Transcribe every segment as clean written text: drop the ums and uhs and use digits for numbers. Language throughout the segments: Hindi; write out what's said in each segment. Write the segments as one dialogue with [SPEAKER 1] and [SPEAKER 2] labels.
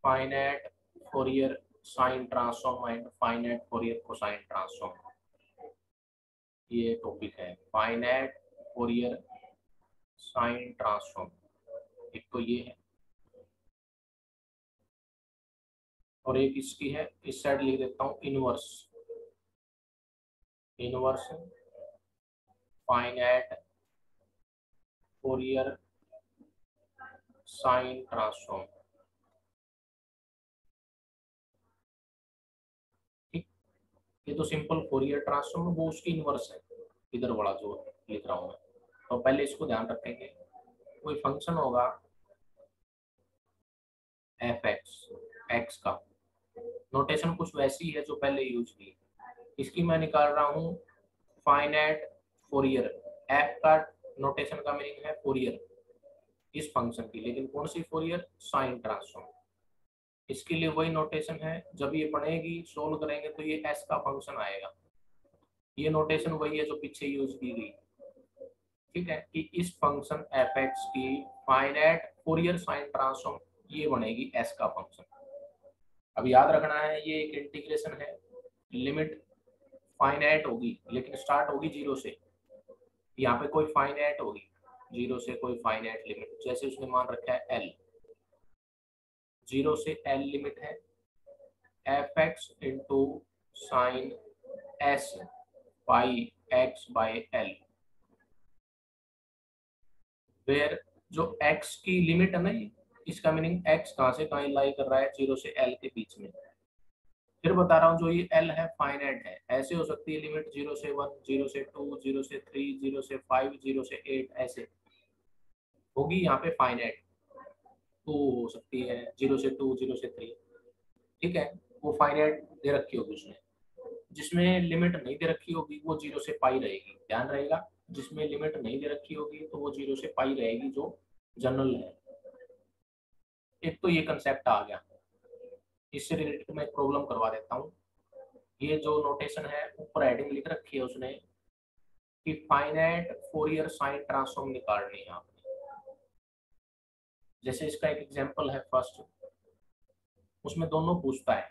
[SPEAKER 1] Finite Fourier sine transform and finite Fourier cosine transform, ये टॉपिक है। फाइनाइट फोरियर साइन ट्रांसफॉर्म, एक तो ये है और एक इसकी है, इस साइड लिख देता हूँ inverse, inverse finite Fourier sine transform. ठीक, ये तो सिंपल फोरियर ट्रांसफॉर्म, वो उसकी इनवर्स है, इधर वाला जो लिख रहा हूँ मैं। तो पहले इसको ध्यान रखेंगे, कोई फंक्शन होगा एफ एक्स, एक्स का नोटेशन कुछ वैसी है जो पहले यूज की, इसकी मैं निकाल रहा हूँ फाइनाइट फोरियर। एफ का नोटेशन का मीनिंग है फोरियर इस फंक्शन की, लेकिन कौन सी फोरियर, साइन ट्रांसफॉर्म। इसके लिए वही नोटेशन है, जब ये बनेगी सोल्व करेंगे तो ये एस का फंक्शन आएगा, ये नोटेशन वही है जो पीछे यूज की गई। ठीक है, कि इस फंक्शन एफ एक्स की फाइनाइट फोरियर साइन ट्रांसफॉर्म ये बनेगी एस का फंक्शन। अब याद रखना है ये एक इंटीग्रेशन है, लिमिट फाइनाइट होगी लेकिन स्टार्ट होगी जीरो से, यहाँ पे कोई फाइनाइट होगी, जीरो से कोई फाइनाइट लिमिट, जैसे उसने मान रखा है एल, जीरो से एल लिमिट है F X into sine S pi X by L, where जो x की लिमिट है ना, इसका मीनिंग x कहाँ से कहाँ लाई कर रहा है, जीरो से l के बीच में। फिर बता रहा हूँ जो ये l है फाइनाइट है, ऐसे हो सकती है लिमिट जीरो से वन, जीरो से टू, जीरो से थ्री, जीरो से फाइव, जीरो से एट, ऐसे होगी यहाँ पे फाइनाइट। टू हो सकती है, जीरो से टू, जीरो से थ्री, ठीक है, वो फाइनाइट दे रखी होगी उसने। जिसमें लिमिट नहीं दे रखी होगी वो जीरो से पाई रहेगी, ध्यान रहेगा, जिसमें लिमिट नहीं दे रखी होगी तो वो जीरो से पाई रहेगी, जो जनरल है। एक तो ये कंसेप्ट आ गया, इससे रिलेटेड मैं एक प्रॉब्लम करवा देता हूँ। ये जो नोटेशन है ऊपर हेडिंग लिख रखी है उसने कि फाइनाइट फोरियर साइन ट्रांसफॉर्म निकालनी है आपने। जैसे इसका एक एग्जांपल है फर्स्ट, उसमें दोनों पूछता है,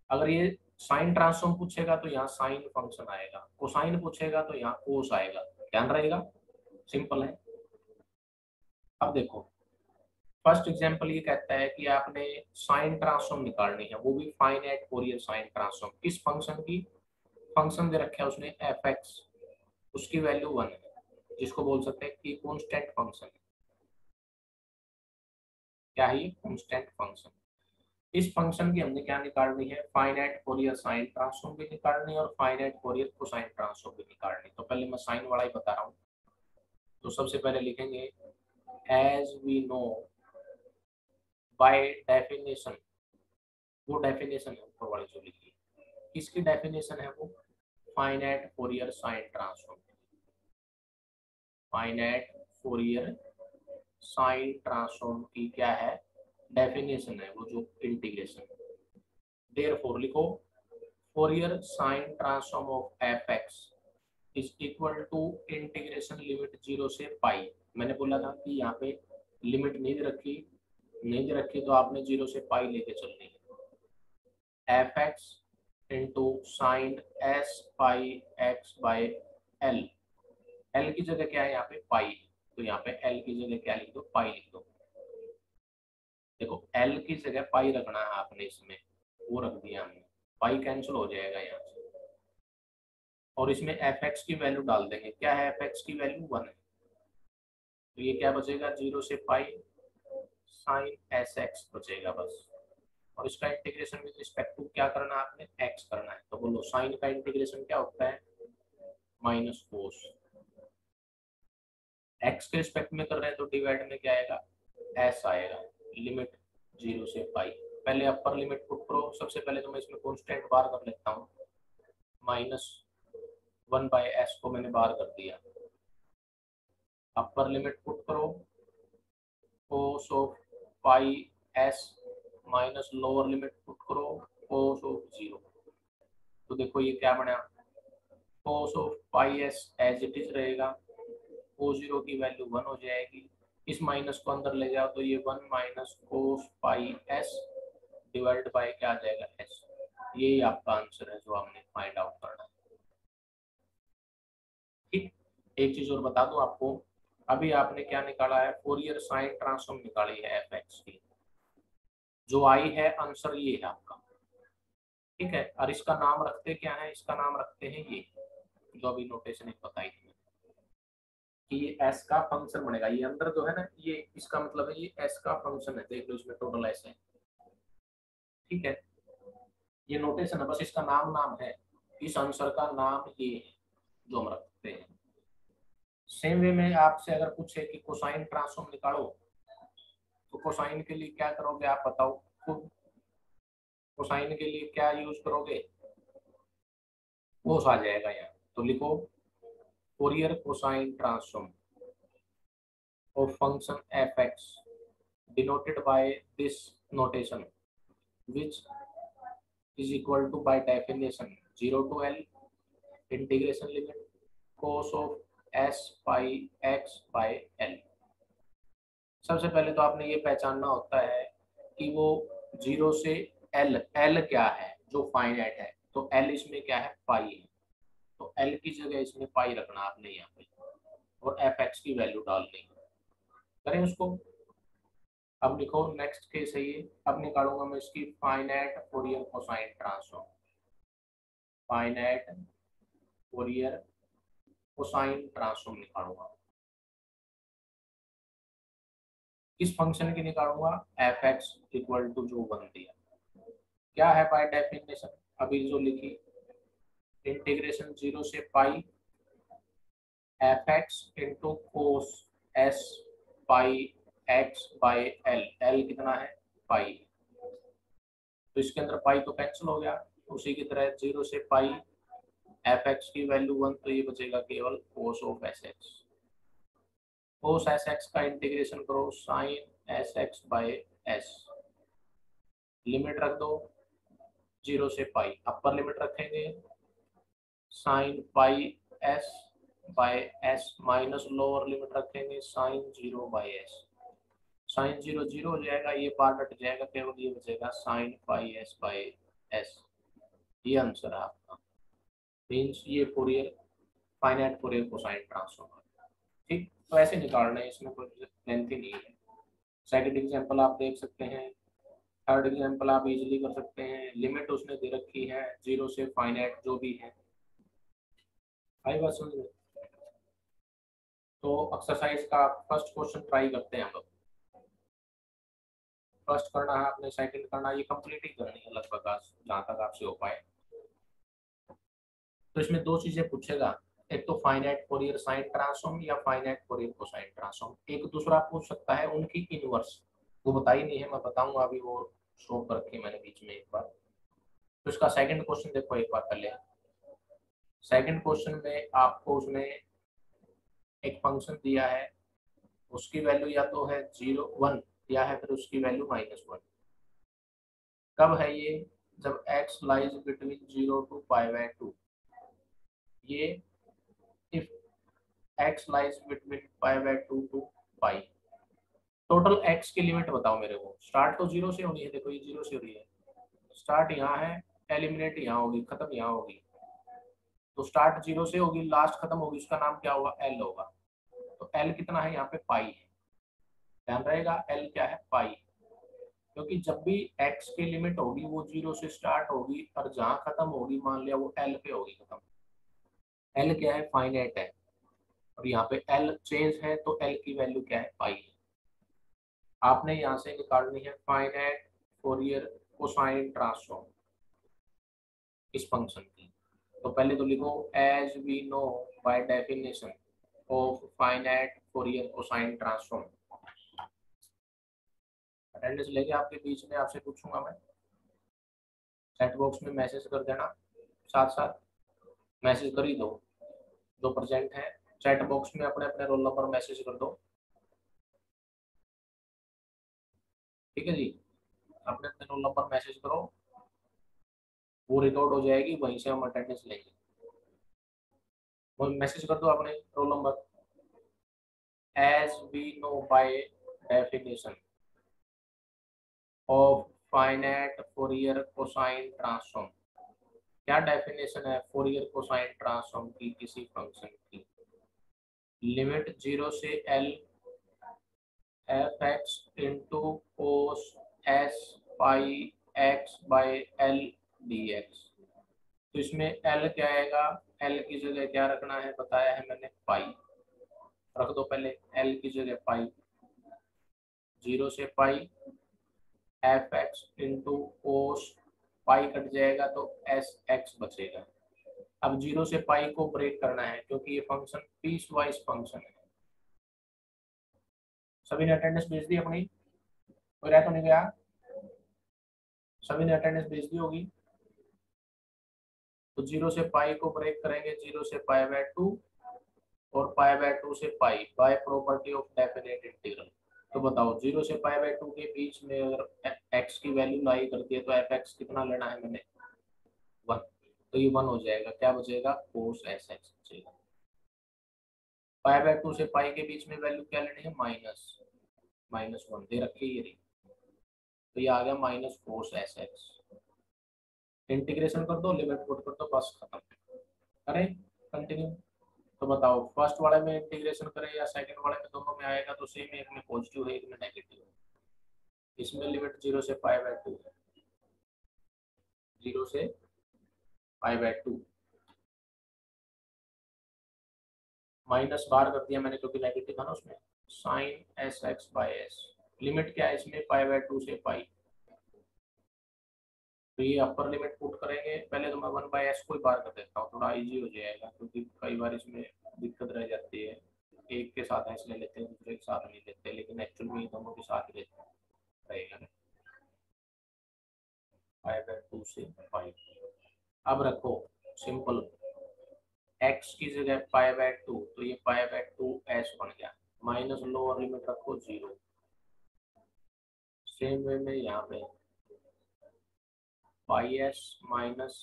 [SPEAKER 1] अगर ये साइन ट्रांसफॉर्म पूछेगा तो यहाँ साइन फंक्शन आएगा, कोसाइन पूछेगा तो यहाँ कोस आएगा, ध्यान रहेगा, सिंपल है। अब देखो फर्स्ट एग्जांपल ये कहता है कि आपने साइन ट्रांसफॉर्म निकालनी है, वो भी फाइनाइट फोरियर साइन ट्रांसफॉर्म, किस फंक्शन की, फंक्शन दे रखा है उसने एफ एक्स, उसकी वैल्यू वन है, जिसको बोल सकते हैं कि कांस्टेंट फंक्शन, क्या ही कांस्टेंट फंक्शन। इस फंक्शन की हमने क्या निकालनी है, फाइनाइट फोरियर साइन ट्रांसफॉर्म भी निकालनी है और फाइनाइट फोरियर कोसाइन ट्रांसफॉर्म भी निकालनी। तो पहले मैं साइन वाला ही बता रहा हूँ, तो सबसे पहले लिखेंगे as we know by definition, वो डेफिनेशन है ऊपर वाली जो लिखी, किसकी डेफिनेशन है वो, finite Fourier sine transform, finite Fourier sine transform की क्या है डेफिनेशन है, वो जो इंटीग्रेशन। देयरफॉर लिखो Fourier sine transform of F X is equal to integration limit zero से पाई। मैंने बोला था कि यहाँ पे लिमिट नहीं दे रखी, नहीं दे रखी तो आपने जीरो से पाई लेके चलनी है। F X into sine S pi X by L, L की जगह क्या है यहाँ पे पाई, तो यहाँ पे एल की जगह क्या लिख दो, पाई लिख दो। देखो एल की जगह पाई रखना है आपने, इसमें वो रख दिया हमने, पाई कैंसिल हो जाएगा यहाँ से, और इसमें एफ एक्स की वैल्यू डाल देंगे, क्या है एफ एक्स की वैल्यू वन है, तो ये क्या बचेगा, जीरो से पाई साइन एस एक्स बचेगा बस। और इसका इंटीग्रेशन विद रिस्पेक्ट टू क्या करना है आपने, एक्स करना है, तो बोलो साइन का इंटीग्रेशन क्या होता है, माइनस कोस। एक्स के रिस्पेक्ट में कर रहे हैं तो डिवाइड में क्या आएगा, एस आएगा, लिमिट जीरो से पाई। पहले अपर लिमिट पुट करो, सबसे पहले तो मैं इसमें कॉन्स्टेंट बार कर लेता हूँ, माइनस वन बाय एस को मैंने बार कर दिया। अपर लिमिट पुट करो cos of pi S minus lower limit put करो कोस ऑफ जीरो, तो देखो ये क्या बना, cos of pi S as it is रहेगा, को जीरो की वैल्यू वन हो जाएगी, इस माइनस को अंदर ले जाओ तो ये 1 minus cos pi S divide by क्या आ जाएगा एस। यही आपका आंसर है जो हमने फाइंड आउट करना है। ठीक, एक चीज और बता दूं आपको, अभी आपने क्या निकाला है, फोरियर साइन ट्रांसफॉर्म निकाली है एफ एक्स की, जो आई है आंसर ये है आपका। ठीक है, और इसका नाम रखते क्या है, इसका नाम रखते हैं ये, जो अभी नोटेशन एक बताई थी कि ये एस का फंक्शन बनेगा, ये अंदर जो है ना, ये इसका मतलब है ये एस का फंक्शन है, देख लो इसमें टोटल एस है। ठीक है, ये नोटेशन है, बस इसका नाम नाम है, इस आंसर का नाम ये है जो हम रखते हैं। सेम वे में आपसे अगर पूछे कि कोसाइन ट्रांसफॉर्म निकालो, तो कोसाइन के लिए क्या करोगे आप बताओ खुद, कोसाइन के लिए क्या यूज करोगे, कोस आ जाएगा यहाँ, तो लिखो Fourier cosine transform of function F x denoted by this notation which is equal to by definition 0 to L integration limit cos of s pi x by L। सबसे पहले तो आपने ये पहचानना होता है कि वो 0 से L, L क्या है जो फाइनाइट है, तो L इसमें क्या है पाई है, तो L की जगह इसमें पाई रखना आपने यहाँ पे, और एफ एक्स की वैल्यू डालनी, करें उसको। अब लिखो नेक्स्ट केस है ये, अब निकालूंगा मैं इसकी finite Fourier cosine transform, finite Fourier cosine transform निकालूंगा, किस फंक्शन की निकालूंगा, एफ एक्स इक्वल टू जो 1 दिया, क्या है बाय डेफिनेशन अभी जो लिखी, इंटीग्रेशन 0 से pi F X into cos S pi X by L, L कितना है पाई, तो इसके अंदर पाई तो कैंसिल हो गया, उसी की तरह 0 से पाई एफ एक्स की वैल्यू 1, तो ये बचेगा केवल cos of s x, cos s x का इंटीग्रेशन करो sine S x by s, limit रख दो 0 से पाई, अपर लिमिट रखेंगे sine pi s by s minus lower limit रखेंगे साइन 0 बाय एस, साइन 0 0 हो जाएगा, ये पार्ट हट जाएगा, केवल ये बचेगा sign pi s by S. ये आंसर है आपका, मीन्स ये Fourier finite Fourier cosine transform. ठीक, तो ऐसे निकालना है, इसमें कोई लेंथी नहीं है। सेकंड एग्जांपल आप देख सकते हैं, थर्ड एग्जांपल आप इजीली कर सकते हैं, लिमिट उसने दे रखी है 0 से फाइनाइट जो भी है, आई बात समझ में। तो एक्सरसाइज का फर्स्ट क्वेश्चन ट्राई करते हैं हम लोग, फर्स्ट करना है आपने, सेकंड करना है, ये कंप्लीट ही करनी है लगभग जहाँ तक आपसे हो पाए। तो इसमें दो चीजें पूछेगा, एक तो फाइनाइट फोरियर साइन ट्रांसफॉर्म या फाइनाइट फोरियर कोसाइन ट्रांसफॉर्म, एक दूसरा पूछ सकता है उनकी इनवर्स, वो बताई नहीं है, मैं बताऊंगा अभी, वो शो कर रखी मैंने बीच में एक बार। तो इसका सेकंड क्वेश्चन देखो एक बार पहले, सेकंड क्वेश्चन में आपको उसने एक फंक्शन दिया है, उसकी वैल्यू या तो है 0 1 या है फिर उसकी वैल्यू -1। कब है ये, जब x लाइज बिटवीन 0 टू π/2, ये if x lies between π/2 to pi, total x की लिमिट बताओ मेरे को, स्टार्ट तो 0 से होनी है, देखो ये 0 से हो रही है, स्टार्ट यहाँ है, एलिमिनेट यहाँ होगी, खत्म यहाँ होगी, तो स्टार्ट 0 से होगी, लास्ट खत्म होगी, उसका नाम क्या होगा l होगा, तो l कितना है यहाँ पे पाई है, ध्यान रहेगा l क्या है पाई, क्योंकि जब भी x की लिमिट होगी वो 0 से स्टार्ट होगी और जहां खत्म होगी मान लिया वो l पे होगी खत्म, l क्या है फाइनाइट है, और यहाँ पे l चेंज है तो l की वैल्यू क्या है पाई है। आपने यहाँ से निकालनी है फाइनाइट फोरियर कोसाइन ट्रांसफॉर्म इस फंक्शन की, तो पहले तो लिखो as we know by definition of finite Fourier cosine transform, attendance लेके आपके बीच में आपसे पूछूंगा मैं, चैट बॉक्स में मैसेज कर देना, साथ साथ मैसेज कर ही दो जो प्रेजेंट है, चैट बॉक्स में अपने अपने रोल नंबर मैसेज कर दो, ठीक है जी, अपने अपने रोल नंबर मैसेज करो, वो रिकॉर्ड हो जाएगी, वहीं से हम अटेंडेंस लेंगे, वो मैसेज कर दो अपने roll number. as we know by definition of finite Fourier cosine transform। क्या डेफिनेशन है फोरियर कोसाइन ट्रांसफॉर्म की किसी फंक्शन की? लिमिट 0 से L F X into cos S pi x by L D x. तो इसमें L क्या आएगा? L की जगह क्या रखना है बताया है मैंने, पाई रख दो पहले। L की जगह पाई, 0 से pi F X into cos pi cut जाएगा तो एस एक्स बचेगा। अब 0 से पाई को ब्रेक करना है क्योंकि ये फंक्शन पीस वाइज फंक्शन है। सभी ने अटेंडेंस भेज दी अपनी? कोई रह तो नहीं गया? सभी ने अटेंडेंस भेज दी होगी। तो 0 से पाई को ब्रेक करेंगे, 0 से पाई बाय 2 और पाई बाय 2 से pi by property of definite integral. तो बताओ 0 से पाई बाय 2 के बीच में अगर एक्स की वैल्यू लाई करती है तो एफ एक्स कितना लेना है मैंने? 1। तो ये 1 हो जाएगा, क्या बचेगा? कोस एस एक्स बचेगा। पाई बाय 2 से पाई के बीच में वैल्यू क्या लेनी है? -1 दे रखी है ये रही। तो ये आ गया minus cos s x. Integration कर दो, लिमिट पुट कर दो, बस खत्म। करें कंटिन्यू। तो बताओ फर्स्ट वाले में इंटीग्रेशन करें या सेकंड वाले में? दोनों में आएगा तो सेम, एक में पॉजिटिव है एक में नेगेटिव है। इसमें लिमिट 0 से पाई बाय 2 है, 0 से पाई बाय 2 माइनस बाहर कर दिया मैंने क्योंकि नेगेटिव था ना उसमें। Sine S x by s, limit क्या है इसमें? पाई बाय 2 से पाई। तो ये अपर लिमिट पुट करेंगे। पहले तो मैं 1 बाय एस को ही बाहर कर देता हूँ, थोड़ा इजी हो जाएगा क्योंकि कई बार इसमें दिक्कत रह जाती है। एक के साथ एस ले लेते हैं, दूसरे के साथ नहीं लेते, लेकिन एक्चुअल में दोनों के साथ ही लेते रहेगा ना। पाई बाय 2 से पाई। अब रखो सिंपल, एक्स की जगह पाई बाय 2 तो ये पाई बाय 2 एस बन गया। माइनस लोअर लिमिट रखो 0। सेम वे में यहाँ पे pi S minus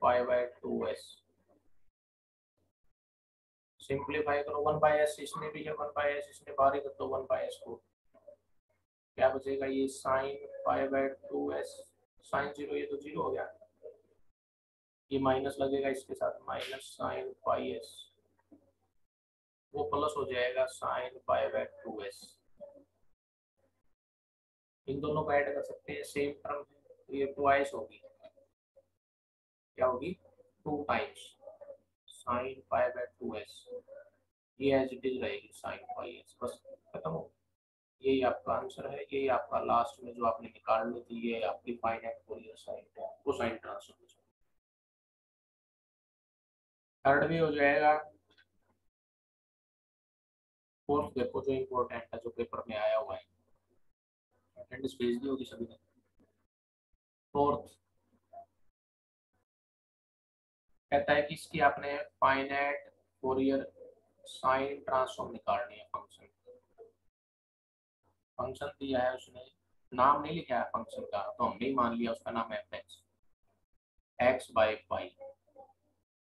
[SPEAKER 1] pi by 2 S. Simplify करो, 1 बाय एस इसमें भी है, 1 बाय एस इसमें बाहर ही कर दो 1 बाय एस को। क्या बचेगा? ये sine pi by 2 s, sine 0 ये तो 0 हो गया। ये माइनस लगेगा इसके साथ, माइनस साइन पाई एस, वो प्लस हो जाएगा साइन पाई बाय 2 एस। इन दोनों को ऐड कर सकते हैं, सेम टर्म है तो ये ट्वाइस होगी। क्या होगी? 2 times sign pi by 2 S. ये एज इट इज रहेगी साइन पाई एस, बस खत्म हो। यही आपका आंसर है, यही आपका लास्ट में जो आपने निकालनी थी, ये आपकी finite Fourier sine cosine transform. Third भी हो जाएगा। फोर्थ देखो जो इम्पोर्टेंट है, जो पेपर में आया हुआ है, अटेंडेंस भेज दी होगी सभी ने। फोर्थ कहता है कि इसकी आपने फाइनाइट फोरियर साइन ट्रांसफॉर्म निकालनी है। फंक्शन फंक्शन दिया है उसने, नाम नहीं लिखा है फंक्शन का, तो हमने ही मान लिया उसका नाम एफ एक्स, एक्स बाई पाई,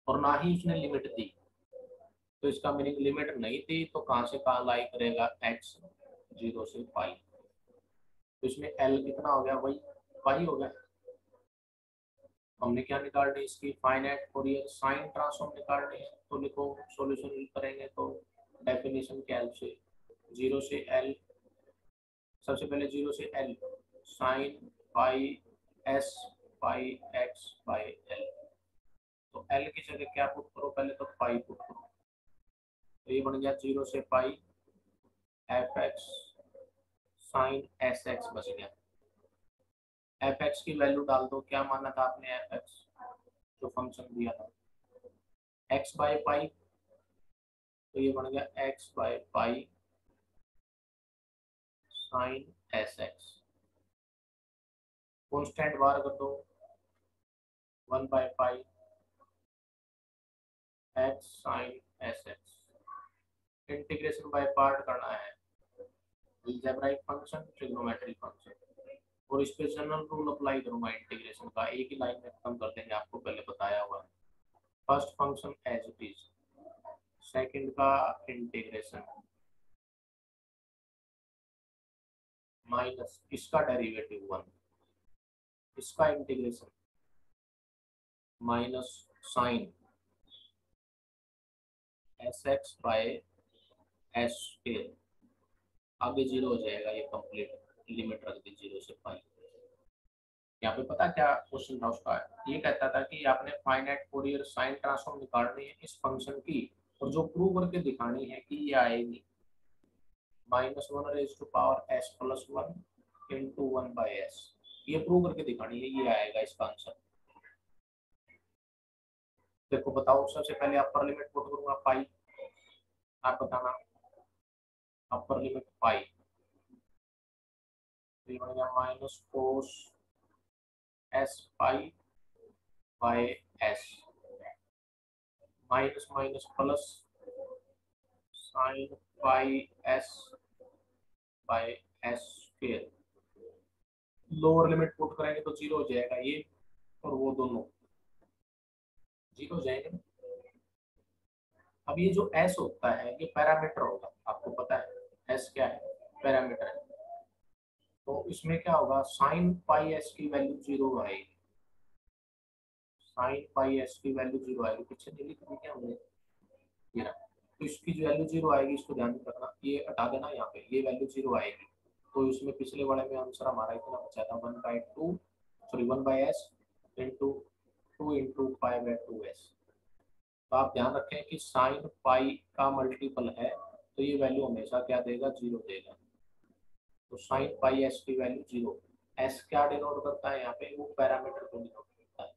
[SPEAKER 1] और ना ही उसने लिमिट दी। तो इसका मीनिंग लिमिट नहीं थी तो कहाँ से कहाँ लाई करेगा? एक्स 0 से पाई। तो इसमें एल कितना हो गया? वही पाई हो गया। हमने क्या निकालनी है? इसकी फाइनाइट फोरियर साइन ट्रांसफॉर्म निकालनी है। तो लिखो, सॉल्यूशन करेंगे तो डेफिनेशन के हेल्प से 0 से एल, सबसे पहले 0 से L sine pi S pi x by L. तो एल की जगह क्या पुट करो? पहले तो पाई पुट करो, तो ये बन गया 0 से pi F X sine S X बच गया। एफ एक्स की वैल्यू डाल दो, क्या माना था आपने? एफ एक्स जो फंक्शन दिया था एक्स बाई पाई, तो ये बन गया x by pi sine S x. Constant बाहर कर दो, 1 by pi x sine S x. Integration by part करना है, अलजेब्राइक फंक्शन, ट्रिग्नोमेट्रिक फंक्शन, और इस पे जनरल रूल अप्लाई करूंगा इंटीग्रेशन का, एक ही लाइन में खत्म कर देंगे, आपको पहले बताया हुआ है। First function as it is, second का इंटीग्रेशन, माइनस इसका डेरिवेटिव 1, इसका integration minus sine S x by s square, आगे जीरो हो जाएगा, ये कंप्लीट लिमिट रख दी 0 से पाई। यहाँ पे पता क्या क्वेश्चन था उसका, ये कहता था कि आपने फाइनाइट फोरियर साइन ट्रांसफॉर्म निकालनी है इस फंक्शन की, और जो प्रूव करके दिखानी है कि ये आएगी -1 raise to power s plus 1 into 1 by s, ये प्रूव करके दिखानी है, ये आएगा इसका आंसर। देखो बताओ, सबसे पहले अपर लिमिट पुट करूंगा पाई, आप बताना अपर लिमिट पाई, तो ये बन गया minus cos S pi by s, minus minus plus sign pi s by s square, lower limit put करेंगे तो जीरो हो जाएगा ये, और वो दोनों जीरो हो जाएंगे। अब ये जो s होता है ये पैरामीटर होगा, आपको पता है s क्या है, पैरामीटर है। तो इसमें क्या होगा, साइन पाई एस की वैल्यू जीरो आएगी, साइन पाई एस की वैल्यू जीरो आएगी, पीछे नहीं लिख दी क्या हमने, ये रहा। तो इसकी जो वैल्यू जीरो आएगी इसको ध्यान में रखना, ये हटा देना यहाँ पे, ये वैल्यू जीरो आएगी। तो इसमें पिछले वाले में आंसर हमारा इतना बचा था 1 by S into 2 into pi by 2s। तो आप ध्यान रखें कि साइन पाई का मल्टीपल है तो ये वैल्यू हमेशा क्या देगा, जीरो देगा। तो साइन पाई एस की वैल्यू जीरो, एस क्या डिनोट करता है यहाँ पे, वो पैरामीटर को डिनोट करता है।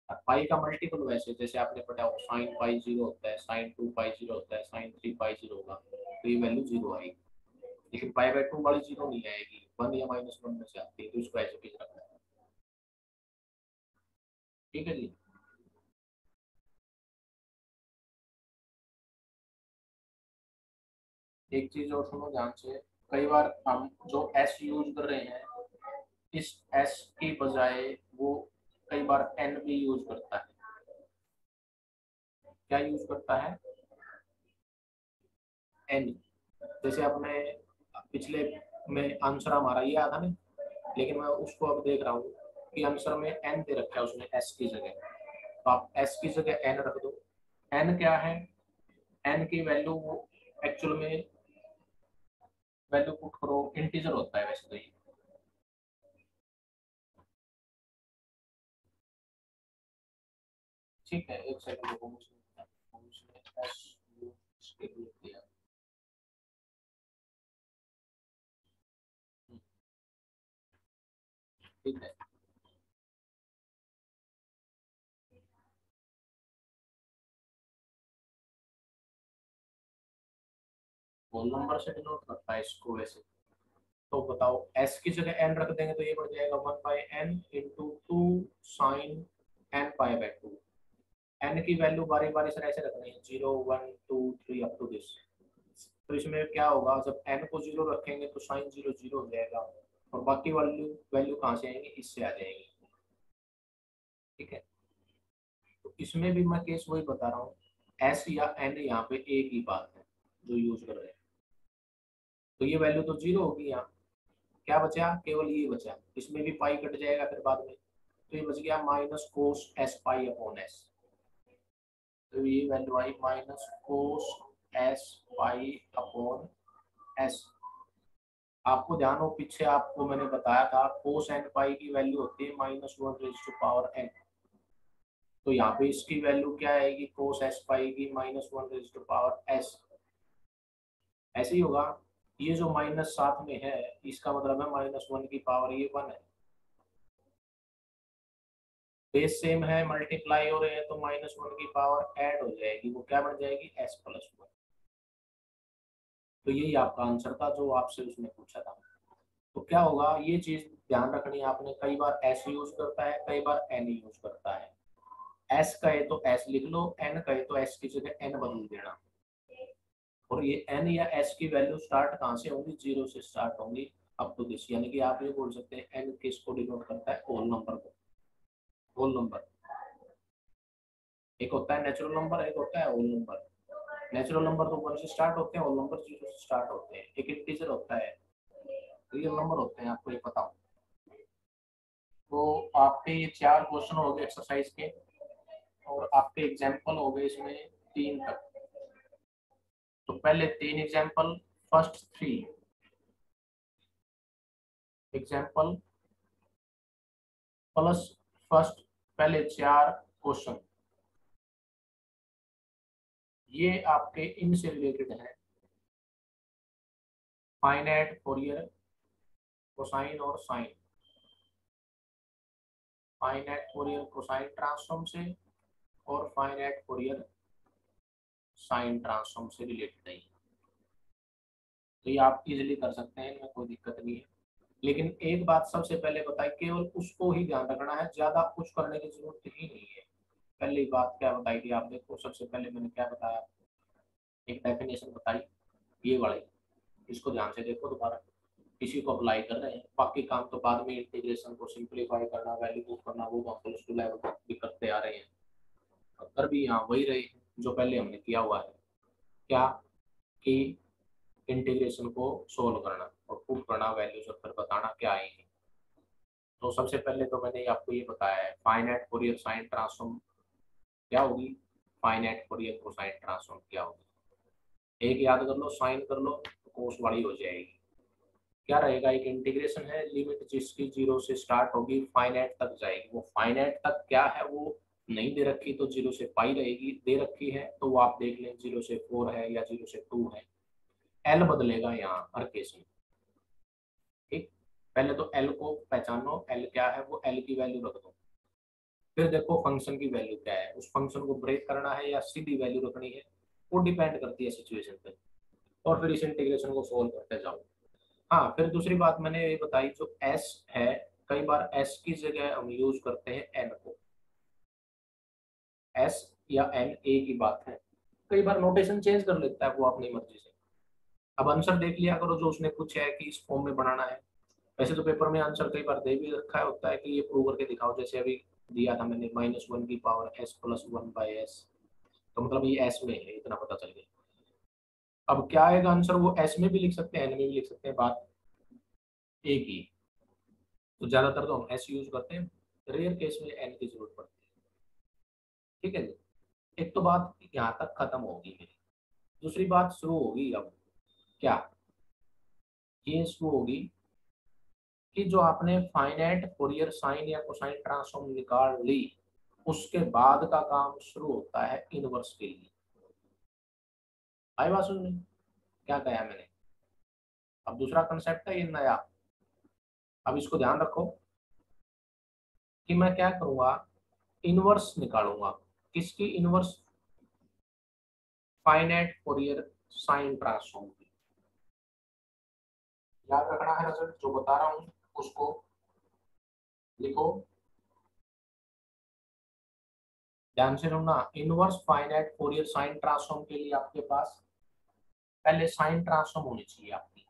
[SPEAKER 1] और पाई का मल्टीपल वैसे जैसे आपने पढ़ा हो, साइन पाई जीरो होता है, साइन 2 पाई जीरो होता है, साइन 3 पाई जीरो होगा, तो ये वैल्यू जीरो आएगी। लेकिन पाई बाई 2 वाली जीरो नहीं आएगी, 1 या -1 में से आती है, तो इसको ऐसे भी रखना है। ठीक है जी। एक चीज और सुनो ध्यान से, कई बार हम जो एस यूज कर रहे हैं, इस एस के बजाय वो कई बार एन भी यूज करता है। क्या यूज करता है, एन। जैसे अपने पिछले में आंसर हमारा ये आया था ना, लेकिन मैं उसको अब देख रहा हूँ कि आंसर में एन दे रखा है उसने एस की जगह, तो आप एस की जगह एन रख दो। एन क्या है, एन की वैल्यू वो एक्चुअल में वैल्यू पुट करो, इंटीजर होता है वैसे तो ये। ठीक है, एक सेकंड रुको, उसने एस यूज दिया। ठीक है, होल नंबर से डिनोट करता है इसको वैसे। तो बताओ, एस की जगह एन रख देंगे तो ये बढ़ जाएगा 1/n into 2 sine n pi by 2। एन की वैल्यू बारी बारी से ऐसे रखनी है, 0 1 2 3 अप टू दिस। तो इसमें क्या होगा, जब एन को जीरो रखेंगे तो साइन जीरो जीरो हो जाएगा, और बाकी वैल्यू वैल्यू कहाँ से आएंगी, इससे आ जाएंगी। ठीक है, तो इसमें भी मैं केस वही बता रहा हूँ, एस या एन यहाँ पे एक ही बात है जो यूज कर रहे हैं। तो ये वैल्यू तो जीरो होगी यहाँ, क्या बचा, केवल ये बचा, इसमें भी पाई कट जाएगा फिर बाद में, तो ये बच गया minus cos S pi upon S. तो ये वैल्यू आई minus cos S pi upon S. आपको ध्यान हो, पीछे आपको मैंने बताया था कोस एन पाई की वैल्यू होती है -1 रेज टू पावर एन। तो यहाँ पे इसकी वैल्यू क्या आएगी, कोस एस पाई की -1 रेज टू पावर एस। ऐसे ही होगा, ये जो माइनस साथ में है इसका मतलब है -1 की पावर ये 1 है, बेस सेम है, मल्टीप्लाई हो रहे हैं, तो -1 की पावर ऐड हो जाएगी, वो क्या बन जाएगी, s प्लस 1। तो यही आपका आंसर था जो आपसे उसने पूछा था। तो क्या होगा, ये चीज ध्यान रखनी है आपने, कई बार s यूज करता है, कई बार n यूज करता है। s कहे तो s लिख लो, n कहे तो s की जगह n बदल देना। और ये n या s की वैल्यू स्टार्ट कहाँ से होंगी, जीरो से स्टार्ट होंगी अप टू दिस, यानी कि आप ये बोल सकते हैं n किसको डिनोट करता है, होल नंबर को। होल नंबर, एक होता है नेचुरल नंबर, एक होता है होल नंबर। नेचुरल नंबर तो 1 से स्टार्ट होते हैं, होल नंबर 0 से स्टार्ट होते हैं। एक इंटीजर होता है रियल नंबर होते हैं, आपको ये पता हो। तो आपके ये 4 क्वेश्चन हो गए एक्सरसाइज के, और आपके एग्जाम्पल हो गए इसमें 3 तक। तो पहले 3 example, first 3 example plus first पहले 4 क्वेश्चन, ये आपके इनसे रिलेटेड है, फाइनाइट फोरियर कोसाइन और sine, finite Fourier cosine transform से और फाइनाइट फोरियर साइन ट्रांसफॉर्म से रिलेटेड है। तो ये आप इजीली कर सकते हैं, इनमें कोई दिक्कत नहीं है। लेकिन एक बात सबसे पहले बताई, केवल उसको ही ध्यान रखना है, ज्यादा कुछ करने की जरूरत ही नहीं है। पहली बात क्या बताई थी आप देखो, सबसे पहले मैंने क्या बताया, एक डेफिनेशन बताई ये वाली, इसको ध्यान से देखो दोबारा, इसी को अप्लाई कर रहे हैं। बाकी काम तो बाद में, इंटीग्रेशन को सिंप्लीफाई करना, वैल्यू प्रूफ करना, वो हम प्लस 2 लेवल तक भी करते आ रहे हैं, और कर भी यहाँ वही रहे जो पहले हमने किया हुआ है। क्या कि इंटीग्रेशन को सोल्व करना और प्रूफ करना, वैल्यूज और फिर बताना क्या आएंगे। तो सबसे पहले तो मैंने आपको ये बताया है, फाइनाइट फोरियर साइन ट्रांसफॉर्म क्या होगी, फाइनाइट फोरियर कोसाइन ट्रांसफॉर्म क्या होगी। एक याद कर लो, साइन कर लो तो कोस वाली हो जाएगी। क्या रहेगा, एक इंटीग्रेशन है, लिमिट जिसकी 0 से स्टार्ट होगी फाइनाइट तक जाएगी। वो फाइनाइट तक क्या है वो नहीं दे रखी, तो 0 से पाई रहेगी। दे रखी है तो वो आप देख लें 0 से 4 है या 0 से 2 है। एल बदलेगा यहाँ हर केस में, ठीक। पहले तो एल को पहचानो, एल क्या है, वो एल की वैल्यू रख दो। फिर देखो फंक्शन की वैल्यू क्या है, उस फंक्शन को ब्रेक करना है या सीधी वैल्यू रखनी है, वो डिपेंड करती है सिचुएशन पे। और फिर इस इंटीग्रेशन को सोल्व करते जाओ। हाँ, फिर दूसरी बात मैंने ये बताई, जो एस है, कई बार एस की जगह हम यूज करते हैं एन को, एस या एन ए की बात है। कई बार नोटेशन चेंज कर लेता है वो अपनी मर्जी से। अब आंसर देख लिया करो जो उसने पूछा है कि इस फॉर्म में बनाना है। वैसे तो पेपर में आंसर कई बार दे भी रखा है होता है कि ये प्रूव करके दिखाओ, जैसे अभी दिया था मैंने -1 की पावर s+1/s, तो मतलब ये एस में है, इतना पता चल गया। अब क्या आएगा आंसर, वो एस में भी लिख सकते हैं, एन में भी लिख सकते हैं, बात एक ही। तो ज्यादातर तो हम एस यूज करते हैं, रेयर केस में एन की जरूरत पड़ती है, ठीक है जी। एक तो बात यहाँ तक खत्म होगी मेरी। दूसरी बात शुरू होगी अब, क्या ये शुरू होगी कि जो आपने फाइनाइट फोरियर साइन या कोसाइन ट्रांसफॉर्म निकाल ली, उसके बाद का काम शुरू होता है इनवर्स के लिए। आई बात सुनने, क्या कहा मैंने। अब दूसरा कंसेप्ट है ये नया, अब इसको ध्यान रखो कि मैं क्या करूंगा, इनवर्स निकालूंगा। किसकी inverse, finite Fourier sine transform की। याद रखना है रिजल्ट जो बता रहा हूं उसको लिखो, ध्यान से सुनना। Inverse finite Fourier sine transform के लिए आपके पास पहले साइन ट्रांसफॉर्म होनी चाहिए आपकी,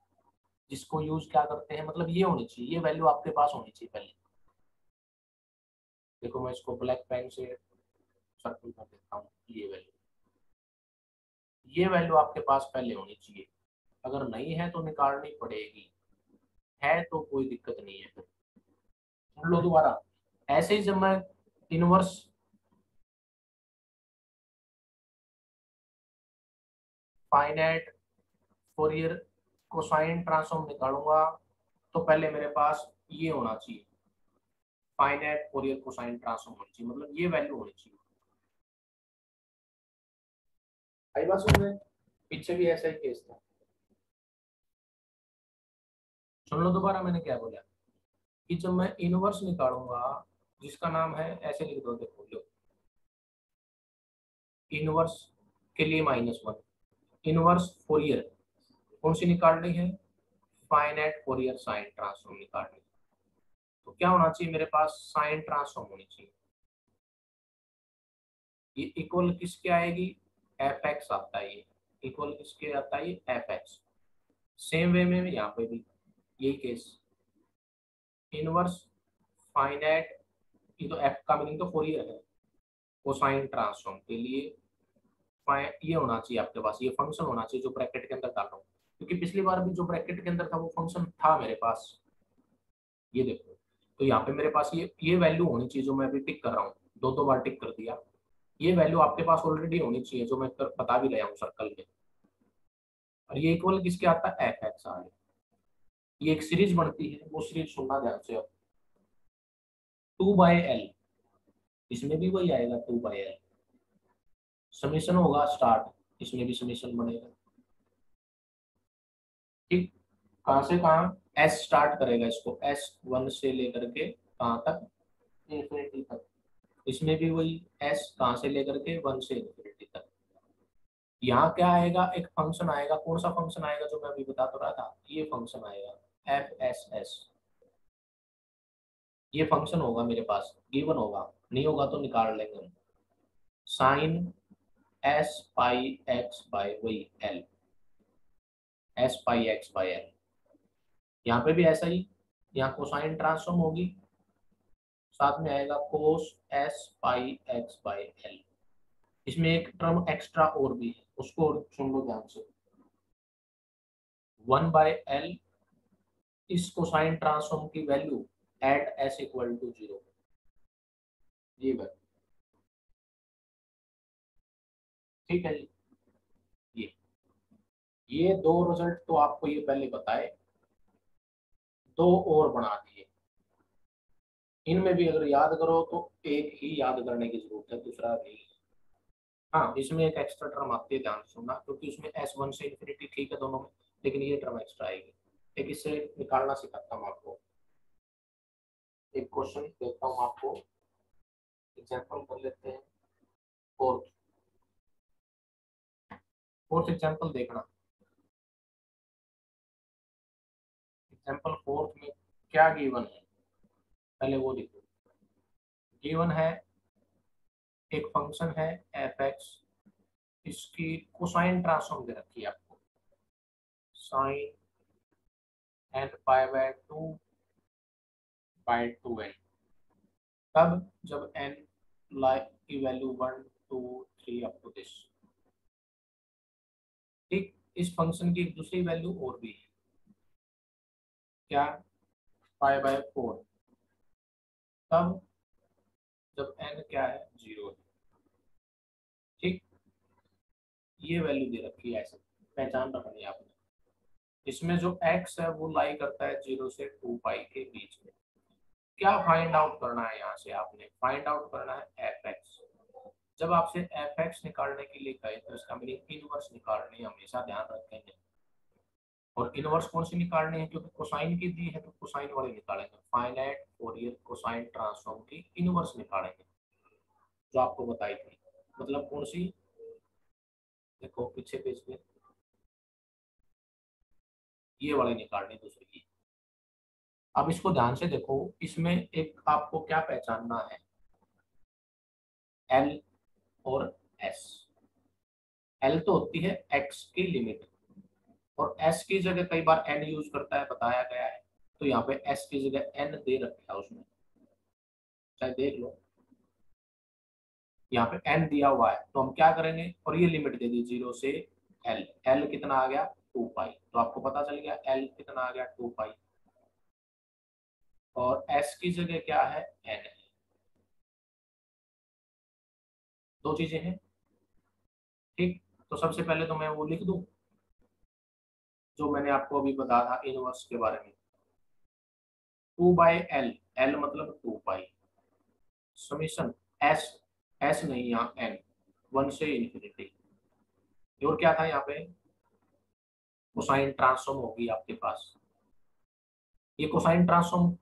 [SPEAKER 1] जिसको यूज क्या करते हैं, मतलब ये होनी चाहिए, ये वैल्यू आपके पास होनी चाहिए पहले। देखो मैं इसको ब्लैक पेन से सर्कल कर देता हूँ, ये वैल्यू आपके पास पहले होनी चाहिए। अगर नहीं है तो निकालनी पड़ेगी, है तो कोई दिक्कत नहीं है। सुन लो दोबारा, ऐसे ही जब मैं inverse finite Fourier cosine transform निकालूंगा, तो पहले मेरे पास ये होना चाहिए, फाइनाइट फोरियर कोसाइन ट्रांसफॉर्म होनी चाहिए, मतलब ये वैल्यू होनी चाहिए। आई बात सुन में, पीछे भी ऐसा ही केस था। सुन लो दोबारा मैंने क्या बोला, कि जब मैं इनवर्स निकालूंगा, जिसका नाम है, ऐसे लिख दो, देखो लो, इनवर्स के लिए -1, इनवर्स फोरियर कौन सी निकालनी है, फाइनाइट फोरियर साइन ट्रांसफॉर्म निकालनी। तो क्या होना चाहिए मेरे पास, साइन ट्रांसफॉर्म होनी चाहिए। ये इक्वल किसके आएगी, एफ एक्स आता है, ये इक्वल किसके आता है, एफ एक्स। सेम वे में यहाँ पे भी यही केस, इनवर्स फाइनाइट, ये तो एफ का मीनिंग तो फोरियर है, कोसाइन ट्रांसफॉर्म के लिए ये होना चाहिए आपके पास, ये फंक्शन होना चाहिए जो ब्रैकेट के अंदर डाल रहा हूँ, क्योंकि पिछली बार भी जो ब्रैकेट के अंदर था वो फंक्शन था मेरे पास, ये देखो। तो यहाँ पे मेरे पास ये वैल्यू होनी चाहिए जो मैं अभी टिक कर रहा हूँ, दो बार टिक कर दिया। ये वैल्यू आपके पास ऑलरेडी होनी चाहिए जो मैं बता भी रहा हूँ सर्कल में। और ये इक्वल किसके आता है, एफ एक्स आ। ये एक सीरीज बनती है, वो सीरीज सुनना ध्यान से अब। 2/L, इसमें भी वही आएगा 2/L। समीशन होगा स्टार्ट, इसमें भी समीशन बनेगा। ठीक, कहां से कहां, एस स्टार्ट करेगा इसको, S1 से लेकर के कहां तक, इंफिनिटी तक। इसमें भी वही एस कहां से लेकर के 1 से इंफिनिटी तक। यहाँ क्या आएगा, एक फंक्शन आएगा, कौन सा फंक्शन आएगा जो मैं अभी बता तो रहा था, ये फंक्शन आएगा FSS। ये फंक्शन होगा मेरे पास, गिवन होगा, नहीं होगा तो निकाल लेंगे हम। साइन S पाई एक्स बाय वही L, S पाई एक्स बाय L। यहाँ पे भी ऐसा ही, यहाँ कोसाइन ट्रांसफॉर्म होगी, साथ में आएगा कोस S पाई एक्स बाय L। इसमें एक टर्म एक्स्ट्रा और भी है, उसको सुन लो ध्यान से। 1/L इस कोसाइन ट्रांसफॉर्म की value at S equal to 0। ये बात ठीक है जी। ये ये दो रिजल्ट तो आपको ये पहले बताए, दो और बना दिए। इनमें भी अगर याद करो तो एक ही याद करने की जरूरत है, दूसरा नहीं। हाँ, इसमें एक एक्स्ट्रा टर्म आती है, ध्यान से सुनना, क्योंकि उसमें S1 से इंफिनिटी ठीक है दोनों में, लेकिन ये टर्म एक्स्ट्रा आएगी। एक इससे निकालना सिखाता हूँ आपको, एक क्वेश्चन देता हूँ आपको, एग्जाम्पल कर लेते हैं। फोर्थ फोर्थ एग्जाम्पल देखना। एग्जाम्पल फोर्थ में क्या गिवन है, पहले वो लिखो। गिवन है एक फंक्शन है एफ एक्स, इसकी कोसाइन ट्रांसफॉर्म दे रखी है आपको, साइन n π/2/2n। तब जब n लाइक की वैल्यू 1 2 3 अप टू दिस। ठीक, इस फंक्शन की एक दूसरी वैल्यू और भी है, क्या, π/4। तब जब n क्या है, 0 है। ठीक, ये वैल्यू दे रखी है, ऐसे पहचान रखनी है आपने। इसमें जो x है वो लाई करता है 0 से 2π के बीच में। क्या फाइंड आउट करना है, यहाँ से आपने फाइंड आउट करना है एफ एक्स। जब आपसे एफ एक्स निकालने के लिए कहे तो इसका मीनिंग इनवर्स निकालनी है, हमेशा ध्यान रखेंगे। और इनवर्स कौन सी निकालनी है, क्योंकि कोसाइन की दी है तो कोसाइन वाली निकालेंगे। फाइनाइट फोरियर कोसाइन ट्रांसफॉर्म की इनवर्स निकालेंगे, जो आपको बताई थी। मतलब कौन सी, देखो पीछे पेज पे, ये वाली निकालनी दूसरी की। अब इसको ध्यान से देखो, इसमें एक आपको क्या पहचानना है, एल और एस। एल तो होती है एक्स की लिमिट, और एस की जगह कई बार एन यूज करता है, बताया गया है। तो यहाँ पे एस की जगह एन दे रखा है उसमें, चाहे देख लो, यहाँ पे एन दिया हुआ है। तो हम क्या करेंगे, और ये लिमिट दे दी 0 से एल। एल कितना आ गया, 2π। तो आपको पता चल गया एल कितना आ गया, 2π। और एस की जगह क्या है, एन है। दो चीजें हैं। ठीक, तो सबसे पहले तो मैं वो लिख दूं जो मैंने आपको अभी बताया था इनवर्स के बारे में। 2/L, एल मतलब 2π, समीशन एस, एस नहीं यहाँ एन, 1 से इंफिनिटी। और क्या था यहाँ पे, कोसाइन ट्रांसफॉर्म होगी आपके पास। ये cosine transform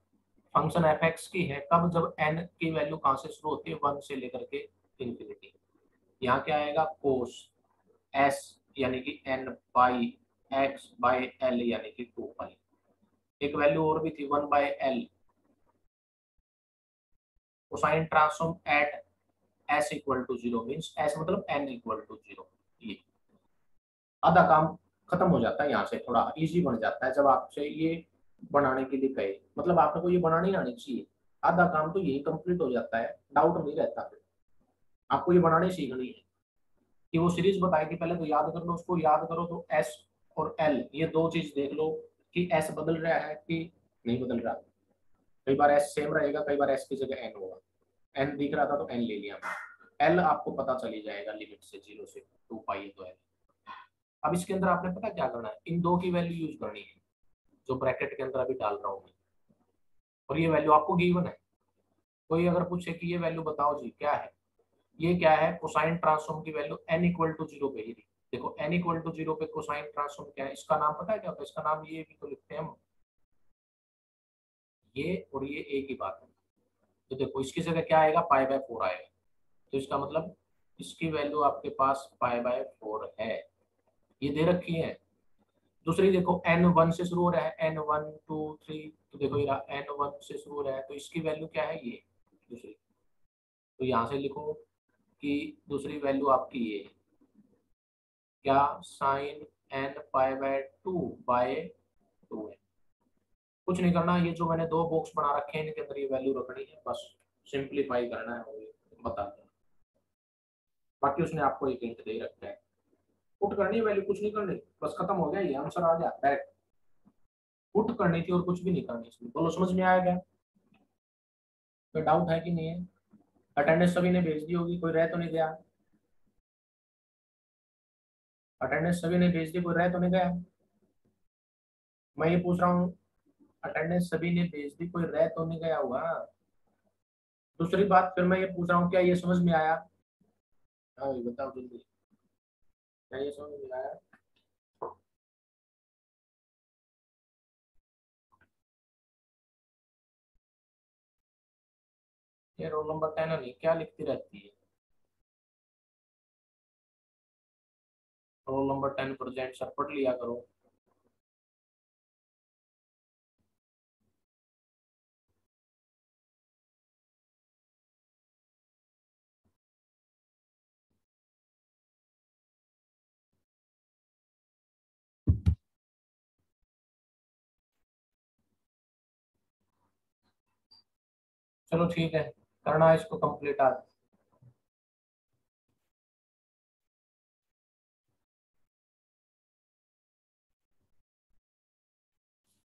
[SPEAKER 1] function F x की है, कब, जब एन की वैल्यू कहाँ से शुरू होती है, 1 से लेकर के इंफिनिटी। यहाँ क्या आएगा, कोस एस यानी कि n π/x/L यानी कि 2π। एक वैल्यू और भी थी 1/L, cosine transform at s equal to 0, means s मतलब n इक्वल टू 0। ये आधा काम खत्म हो जाता है, यहाँ से थोड़ा इजी बन जाता है जब आपसे ये बनाने के लिए कहे। मतलब आपको ये बनानी आनी चाहिए, आधा काम तो यही कंप्लीट हो जाता है, डाउट नहीं रहता। फिर आपको ये बनानी सीखनी है कि वो सीरीज बताएगी, पहले तो याद कर लो, उसको याद करो तो एस और एल, ये दो चीज देख लो कि एस बदल रहा है कि नहीं बदल रहा। कई बार एस सेम रहेगा, कई बार एस की जगह एन होगा। एन दिख रहा था तो एन ले लिया हमने। एल आपको पता चली जाएगा लिमिट से, 0 से 2 पाई है तो एल। अब इसके अंदर आपने पता क्या करना है, इन दो की वैल्यू यूज करनी है जो ब्रैकेट के अंदर अभी डाल रहा हूँ मैं, और ये वैल्यू आपको गिवन है। कोई अगर पूछे कि ये वैल्यू बताओ जी क्या है, ये क्या है, कोसाइन ट्रांसफॉर्म की वैल्यू n इक्वल टू 0 पे ही थी। देखो n इक्वल टू 0 पे कोसाइन ट्रांसफॉर्म क्या है, इसका नाम पता है क्या होता है, इसका नाम ये भी तो लिखते हैं हम, ये और ये एक ही बात है। तो देखो इसकी जगह क्या आएगा, पाई बाय 4 आएगा। तो इसका मतलब इसकी वैल्यू आपके पास पाई बाय 4 है, ये दे रखी है। दूसरी देखो n 1 से शुरू हो रहा है, n 1 2 3, तो देखो ये n 1 से शुरू हो रहा है, तो इसकी वैल्यू क्या है, ये दूसरी। तो यहाँ से लिखो कि दूसरी वैल्यू आपकी ये है, क्या, साइन n पाई बाय 2 है। कुछ नहीं करना, ये जो मैंने दो बॉक्स बना रखे हैं इनके अंदर ये वैल्यू रखनी है, बस सिंप्लीफाई करना है और ये बता देना। बाकी उसने आपको एक हिंट दे रखा है, पुट करनी है वैल्यू, कुछ नहीं करनी, बस खत्म हो गया, ये आंसर आ गया डायरेक्ट। पुट करनी थी और कुछ भी नहीं करनी इसमें। बोलो समझ में आया क्या, कोई डाउट है कि नहीं है। अटेंडेंस सभी ने भेज दी होगी, कोई रह तो नहीं गया। अटेंडेंस सभी ने भेज दी, कोई रह तो नहीं गया। मैं ये पूछ रहा हूँ, अटेंडेंस सभी ने भेज दी, कोई रह तो नहीं गया हुआ। दूसरी बात फिर मैं ये पूछ रहा हूँ, क्या ये समझ में आया। हाँ ये बताओ जल्दी, क्या ये समझ में आया। ये रोल नंबर 10 नहीं, क्या लिखती रहती है, रोल नंबर 10 प्रेजेंट, सर पढ़ लिया करो। चलो ठीक है, करना है इसको कंप्लीट आज।